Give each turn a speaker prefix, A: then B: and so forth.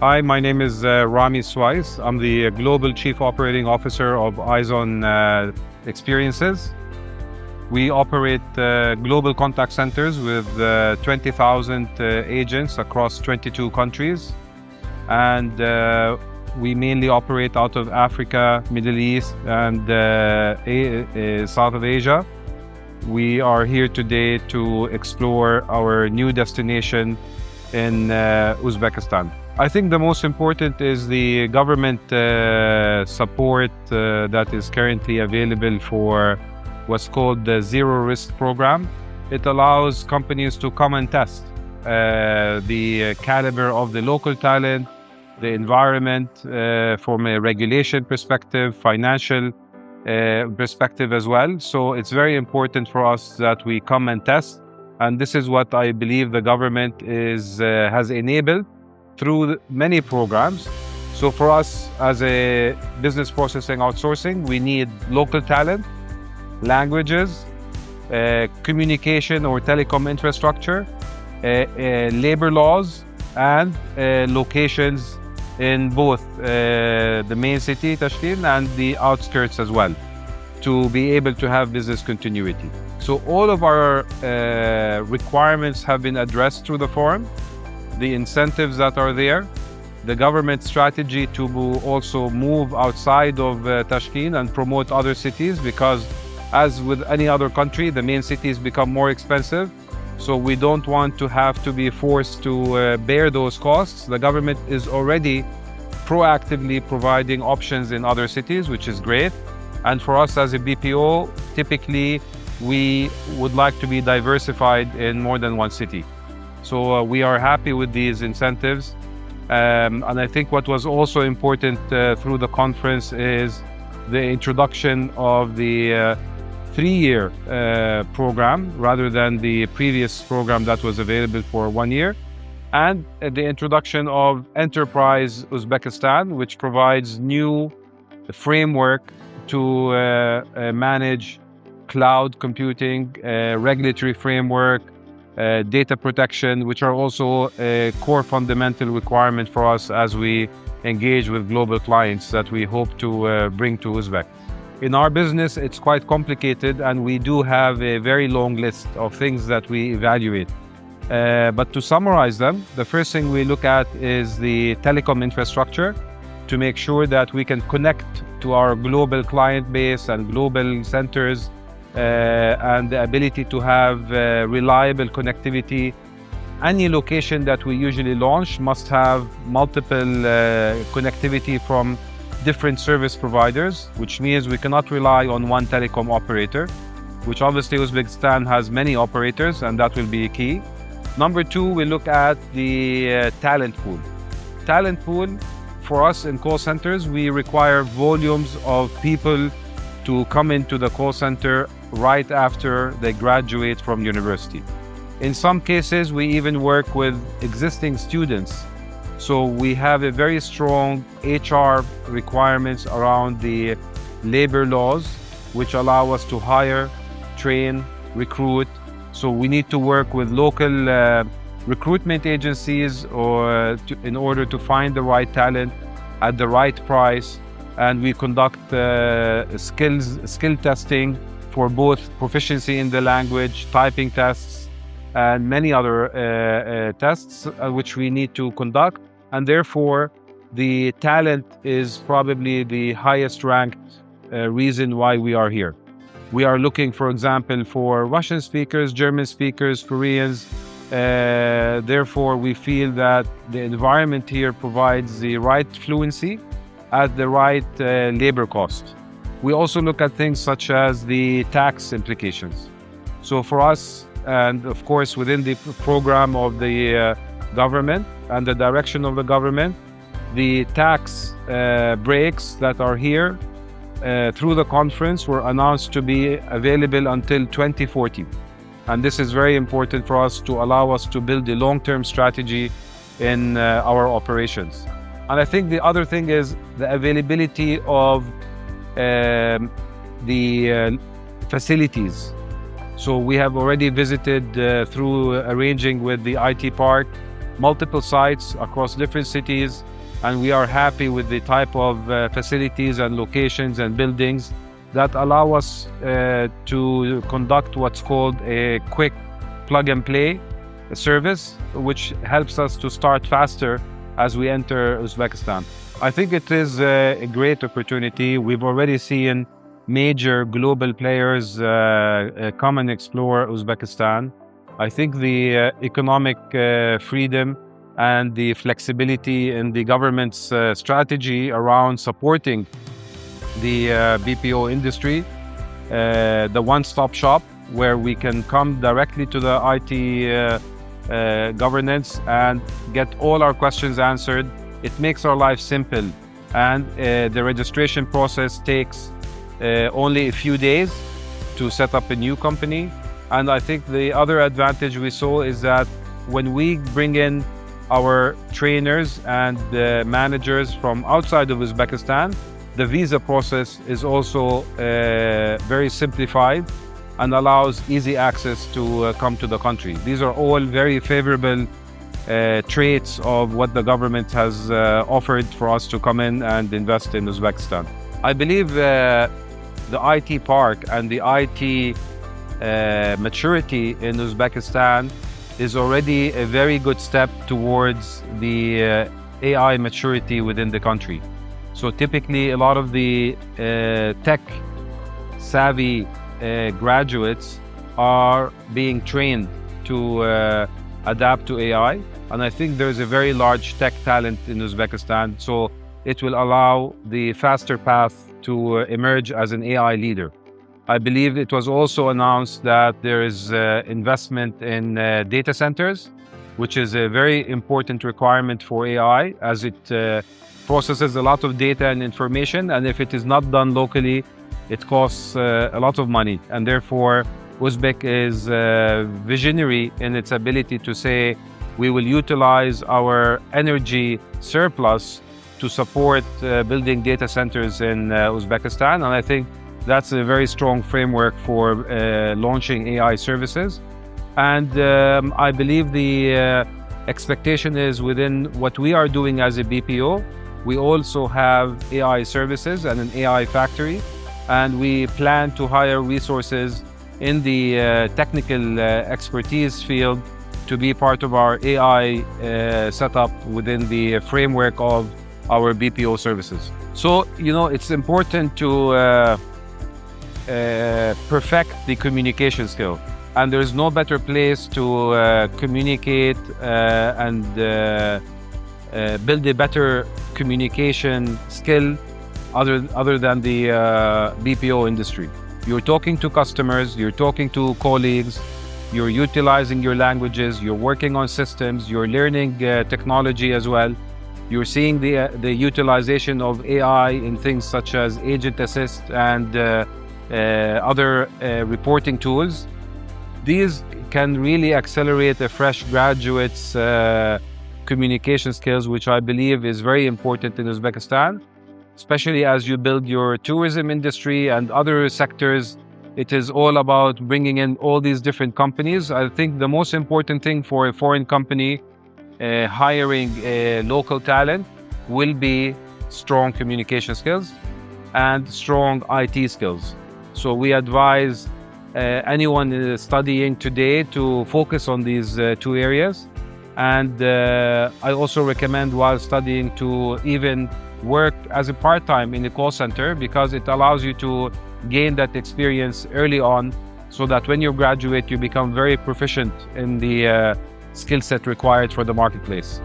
A: Hi, my name is Rami Sweis. I'm the Global Chief Operating Officer of iSON Experiences. We operate global contact centers with 20,000 agents across 22 countries. And we mainly operate out of Africa, Middle East, and South of Asia. We are here today to explore our new destination in Uzbekistan. I think the most important is the government support that is currently available for what's called the Zero Risk Program. It allows companies to come and test the caliber of the local talent, the environment from a regulation perspective, financial perspective as well. So it's very important for us that we come and test. And this is what I believe the government has enabled through many programs. So for us as a business processing outsourcing, we need local talent, languages, communication or telecom infrastructure, labor laws, and locations in both the main city, Tashkent, and the outskirts as well, to be able to have business continuity. So all of our requirements have been addressed through the forum. The incentives that are there, the government strategy to also move outside of Tashkent and promote other cities, because as with any other country, the main cities become more expensive. So we don't want to have to be forced to bear those costs. The government is already proactively providing options in other cities, which is great. And for us as a BPO, typically we would like to be diversified in more than one city. So we are happy with these incentives. And I think what was also important through the conference is the introduction of the 3-year program rather than the previous program that was available for 1 year. And the introduction of Enterprise Uzbekistan, which provides new framework to manage cloud computing, regulatory framework, data protection, which are also a core fundamental requirement for us as we engage with global clients that we hope to bring to Uzbek. In our business, it's quite complicated, and we do have a very long list of things that we evaluate. But to summarize them, the first thing we look at is the telecom infrastructure to make sure that we can connect to our global client base and global centers, and the ability to have reliable connectivity. Any location that we usually launch must have multiple connectivity from different service providers, which means we cannot rely on one telecom operator, which obviously Uzbekistan has many operators, and that will be key. Number 2, we look at the talent pool. Talent pool, for us in call centers, we require volumes of people to come into the call center right after they graduate from university. In some cases, we even work with existing students. So we have a very strong HR requirements around the labor laws, which allow us to hire, train, recruit. So we need to work with local recruitment agencies in order to find the right talent at the right price. And we conduct skill testing for both proficiency in the language, typing tests, and many other tests which we need to conduct. And therefore, the talent is probably the highest ranked reason why we are here. We are looking, for example, for Russian speakers, German speakers, Koreans. Therefore, we feel that the environment here provides the right fluency at the right labor cost. We also look at things such as the tax implications. So for us, and of course within the program of the government and the direction of the government, the tax breaks that are here through the conference were announced to be available until 2040. And this is very important for us to allow us to build a long-term strategy in our operations. And I think the other thing is the availability of the facilities. So we have already visited through arranging with the IT park multiple sites across different cities, and we are happy with the type of facilities and locations and buildings that allow us to conduct what's called a quick plug-and-play service, which helps us to start faster as we enter Uzbekistan. I think it is a great opportunity. We've already seen major global players come and explore Uzbekistan. I think the economic freedom and the flexibility in the government's strategy around supporting the BPO industry, the one-stop shop where we can come directly to the IT governance and get all our questions answered. It makes our life simple, and the registration process takes only a few days to set up a new company. And I think the other advantage we saw is that when we bring in our trainers and managers from outside of Uzbekistan, the visa process is also very simplified and allows easy access to come to the country. These are all very favorable traits of what the government has offered for us to come in and invest in Uzbekistan. I believe the IT park and the IT maturity in Uzbekistan is already a very good step towards the AI maturity within the country. So typically a lot of the tech savvy graduates are being trained to adapt to AI. And I think there's a very large tech talent in Uzbekistan. So it will allow the faster path to emerge as an AI leader. I believe it was also announced that there is investment in data centers, which is a very important requirement for AI, as it processes a lot of data and information. And if it is not done locally, it costs a lot of money. And therefore, Uzbek is visionary in its ability to say, we will utilize our energy surplus to support building data centers in Uzbekistan. And I think that's a very strong framework for launching AI services. And I believe the expectation is within what we are doing as a BPO, we also have AI services and an AI factory. And we plan to hire resources in the technical expertise field to be part of our AI setup within the framework of our BPO services. So, it's important to perfect the communication skill. And there's no better place to communicate and build a better communication skill other than the BPO industry. You're talking to customers, you're talking to colleagues, you're utilizing your languages, you're working on systems, you're learning technology as well. You're seeing the utilization of AI in things such as agent assist and other reporting tools. These can really accelerate a fresh graduate's communication skills, which I believe is very important in Uzbekistan, especially as you build your tourism industry and other sectors. It is all about bringing in all these different companies. I think the most important thing for a foreign company hiring a local talent will be strong communication skills and strong IT skills. So we advise anyone studying today to focus on these two areas. And I also recommend while studying to even work as a part-time in the call center, because it allows you to gain that experience early on so that when you graduate, you become very proficient in the skill set required for the marketplace.